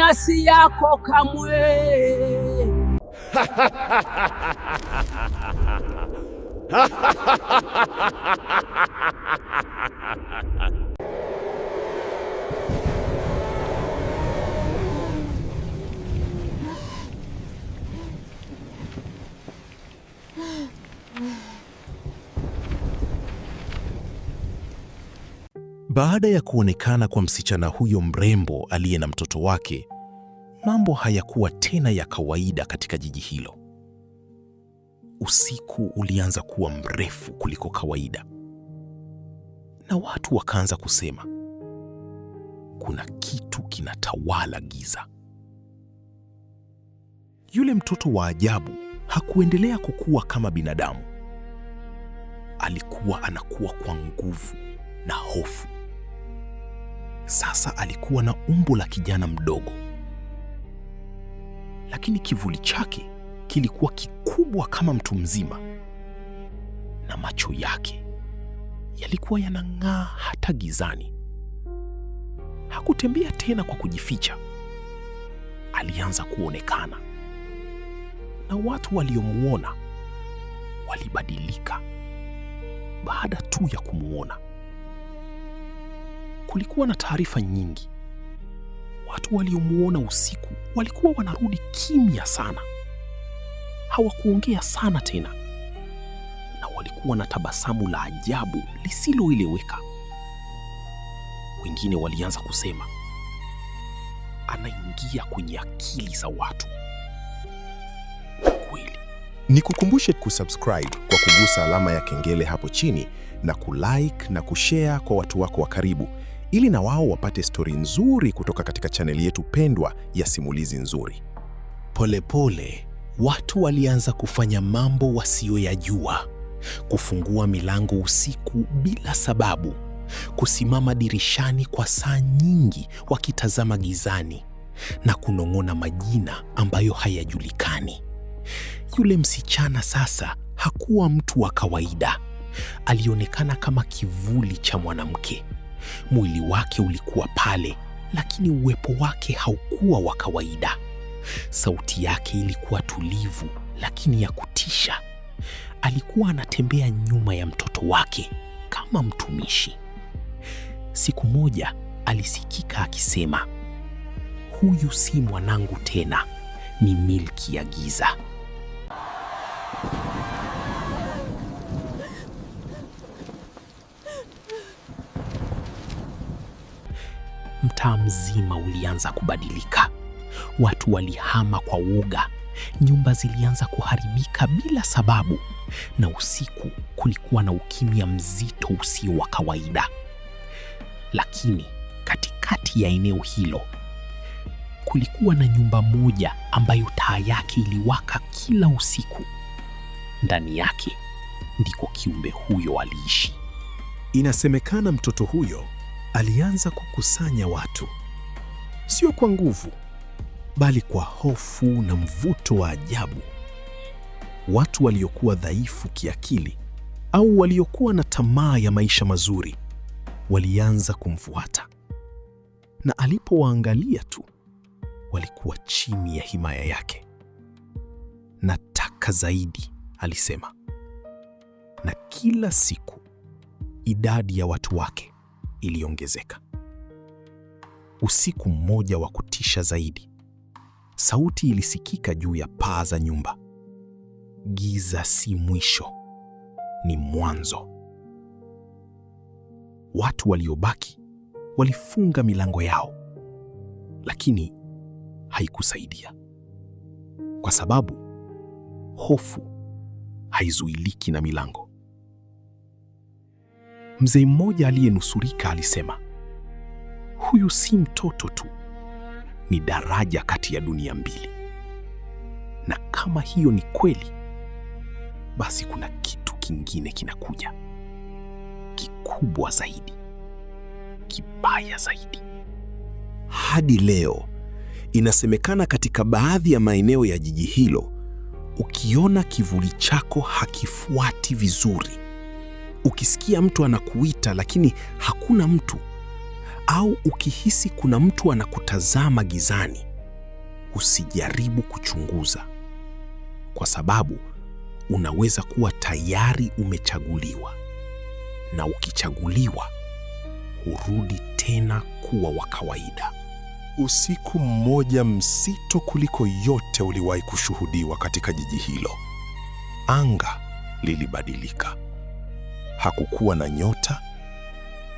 dunia si yako kamwe. Baada ya kuonekana kwa msichana huyo mrembo aliye na mtoto wake, mambo hayakuwa tena ya kawaida katika jiji hilo. Usiku ulianza kuwa mrefu kuliko kawaida, na watu wakaanza kusema kuna kitu kinatawala giza. Yule mtoto wa ajabu hakuendelea kukua kama binadamu. Alikuwa anakuwa kwa nguvu na hofu. Sasa alikuwa na umbo la kijana mdogo, lakini kivuli chake kilikuwa kikubwa kama mtu mzima, na macho yake yalikuwa yanang'aa hata gizani. Hakutembea tena kwa kujificha. Alianza kuonekana, na watu waliomuona walibadilika baada tu ya kumuona. Kulikuwa na taarifa nyingi. Watu waliomuona usiku walikuwa wanarudi kimya sana. Hawakuongea sana tena, na walikuwa na tabasamu la ajabu lisiloeleweka. Wengine walianza kusema, anaingia kwenye akili za watu. Kweli. Nikukumbushe kusubscribe kwa kugusa alama ya kengele hapo chini na kulike na kushare kwa watu wako wa karibu, ili na wao wapate stori nzuri kutoka katika chaneli yetu pendwa ya Simulizi Nzuri. Polepole, watu walianza kufanya mambo wasiyoyajua. Kufungua milango usiku bila sababu, kusimama dirishani kwa saa nyingi wakitazama gizani, na kunong'ona majina ambayo hayajulikani. Yule msichana sasa hakuwa mtu wa kawaida. Alionekana kama kivuli cha mwanamke. Mwili wake ulikuwa pale, lakini uwepo wake haukuwa wa kawaida. Sauti yake ilikuwa tulivu lakini ya kutisha. Alikuwa anatembea nyuma ya mtoto wake kama mtumishi. Siku moja alisikika akisema, huyu si mwanangu tena, ni milki ya giza. Mtaa mzima ulianza kubadilika. Watu walihama kwa woga. Nyumba zilianza kuharibika bila sababu, na usiku kulikuwa na ukimya mzito usio wa kawaida. Lakini katikati ya eneo hilo kulikuwa na nyumba moja ambayo taa yake iliwaka kila usiku. Ndani yake ndiko kiumbe huyo aliishi. Inasemekana mtoto huyo alianza kukusanya watu, sio kwa nguvu, bali kwa hofu na mvuto wa ajabu. Watu waliokuwa dhaifu kiakili au waliokuwa na tamaa ya maisha mazuri walianza kumfuata, na alipowaangalia tu walikuwa chini ya himaya yake. Nataka zaidi, alisema. Na kila siku idadi ya watu wake iliongezeka. Usiku mmoja wa kutisha zaidi, sauti ilisikika juu ya paa za nyumba. Giza si mwisho, ni mwanzo. Watu waliobaki walifunga milango yao, lakini haikusaidia, kwa sababu hofu haizuiliki na milango. Mzee mmoja aliyenusurika alisema, huyu si mtoto tu, ni daraja kati ya dunia mbili. Na kama hiyo ni kweli, basi kuna kitu kingine kinakuja, kikubwa zaidi, kibaya zaidi. Hadi leo inasemekana katika baadhi ya maeneo ya jiji hilo, ukiona kivuli chako hakifuati vizuri, ukisikia mtu anakuita lakini hakuna mtu, au ukihisi kuna mtu anakutazama gizani, usijaribu kuchunguza, kwa sababu unaweza kuwa tayari umechaguliwa, na ukichaguliwa hurudi tena kuwa wa kawaida. Usiku mmoja mzito kuliko yote uliwahi kushuhudiwa katika jiji hilo. Anga lilibadilika. Hakukuwa na nyota,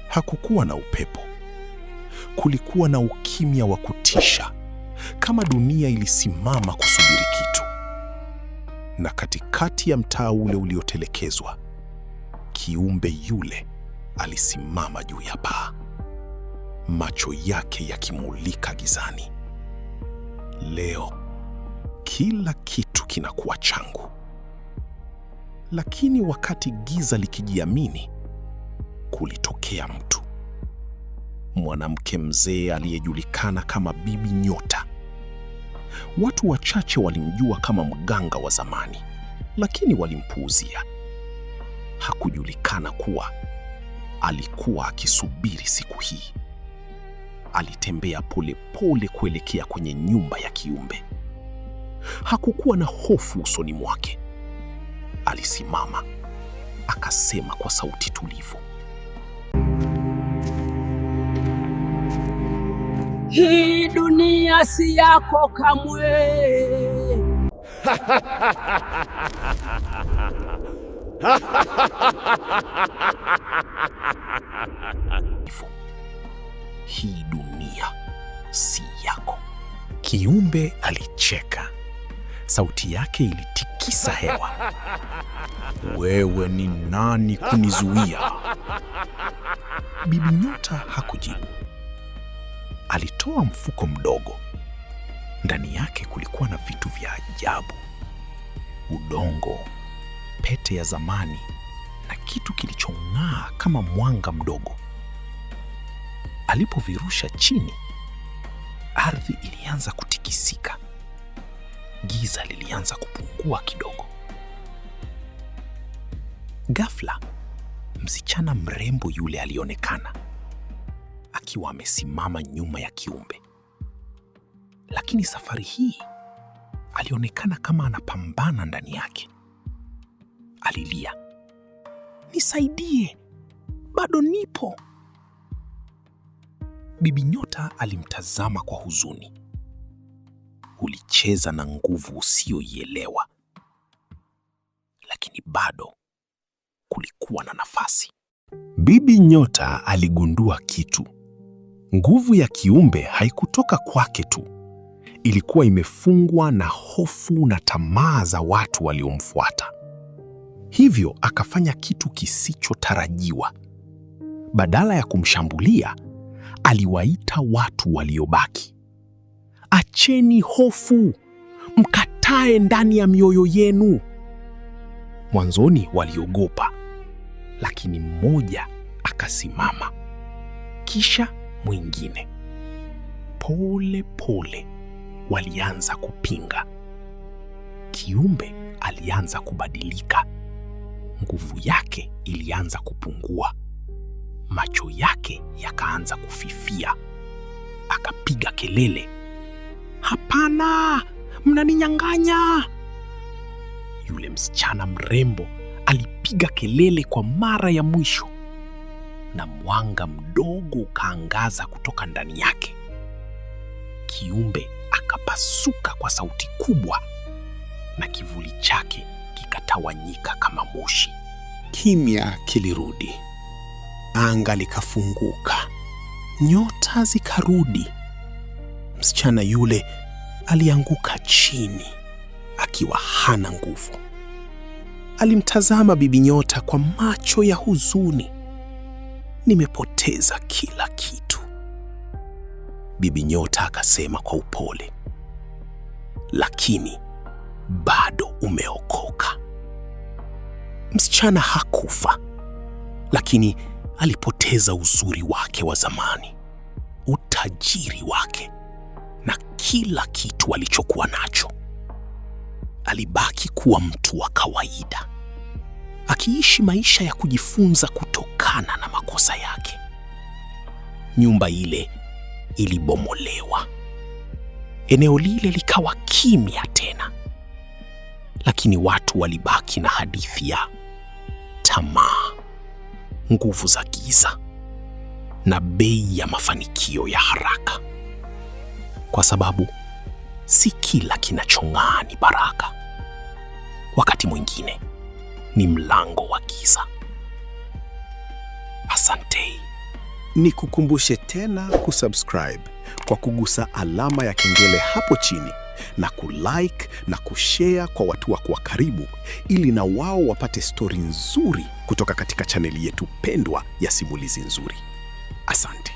hakukuwa na upepo. Kulikuwa na ukimya wa kutisha, kama dunia ilisimama kusubiri kitu. Na katikati ya mtaa ule uliotelekezwa, kiumbe yule alisimama juu ya paa, macho yake yakimulika gizani. Leo kila kitu kinakuwa changu. Lakini wakati giza likijiamini, kulitokea mtu. Mwanamke mzee aliyejulikana kama Bibi Nyota. Watu wachache walimjua kama mganga wa zamani, lakini walimpuuzia. Hakujulikana kuwa alikuwa akisubiri siku hii. Alitembea polepole kuelekea kwenye nyumba ya kiumbe. Hakukuwa na hofu usoni mwake. Alisimama, akasema kwa sauti tulivu, hii dunia si yako kamwe. Hii dunia si yako. Kiumbe alicheka. Sauti yake ilitikisa hewa. Wewe ni nani kunizuia? Bibi Nyota hakujibu. Alitoa mfuko mdogo. Ndani yake kulikuwa na vitu vya ajabu: udongo, pete ya zamani na kitu kilichong'aa kama mwanga mdogo. Alipovirusha chini, ardhi ilianza kutikisika. Giza lilianza kupungua kidogo. Ghafla, msichana mrembo yule alionekana akiwa amesimama nyuma ya kiumbe. Lakini safari hii alionekana kama anapambana ndani yake. Alilia, nisaidie, bado nipo. Bibi Nyota alimtazama kwa huzuni. Ulicheza na nguvu usiyoielewa, lakini bado kulikuwa na nafasi. Bibi Nyota aligundua kitu. Nguvu ya kiumbe haikutoka kwake tu. Ilikuwa imefungwa na hofu na tamaa za watu waliomfuata. Hivyo akafanya kitu kisichotarajiwa. Badala ya kumshambulia, aliwaita watu waliobaki. Acheni hofu, mkatae ndani ya mioyo yenu. Mwanzoni waliogopa, lakini mmoja akasimama, kisha mwingine. Pole pole walianza kupinga. Kiumbe alianza kubadilika. Nguvu yake ilianza kupungua. Macho yake yakaanza kufifia. Akapiga kelele, hapana, mnaninyang'anya! Yule msichana mrembo alipiga kelele kwa mara ya mwisho, na mwanga mdogo ukaangaza kutoka ndani yake. Kiumbe akapasuka kwa sauti kubwa, na kivuli chake kikatawanyika kama moshi. Kimya kilirudi. Anga likafunguka. Nyota zikarudi. Msichana yule alianguka chini akiwa hana nguvu. Alimtazama Bibi Nyota kwa macho ya huzuni. Nimepoteza kila kitu. Bibi Nyota akasema kwa upole, lakini bado umeokoka. Msichana hakufa, lakini alipoteza uzuri wake wa zamani, utajiri wake na kila kitu alichokuwa nacho. Alibaki kuwa mtu wa kawaida, akiishi maisha ya kujifunza kutokana na makosa yake. Nyumba ile ilibomolewa. Eneo lile likawa kimya tena, lakini watu walibaki na hadithi ya tamaa, nguvu za giza na bei ya mafanikio ya haraka, kwa sababu si kila kinachong'aa ni baraka. Wakati mwingine ni mlango wa giza. Asante. Nikukumbushe tena kusubscribe kwa kugusa alama ya kengele hapo chini na kulike na kushare kwa watu wako wa karibu, ili na wao wapate stori nzuri kutoka katika chaneli yetu pendwa ya Simulizi Nzuri. Asante.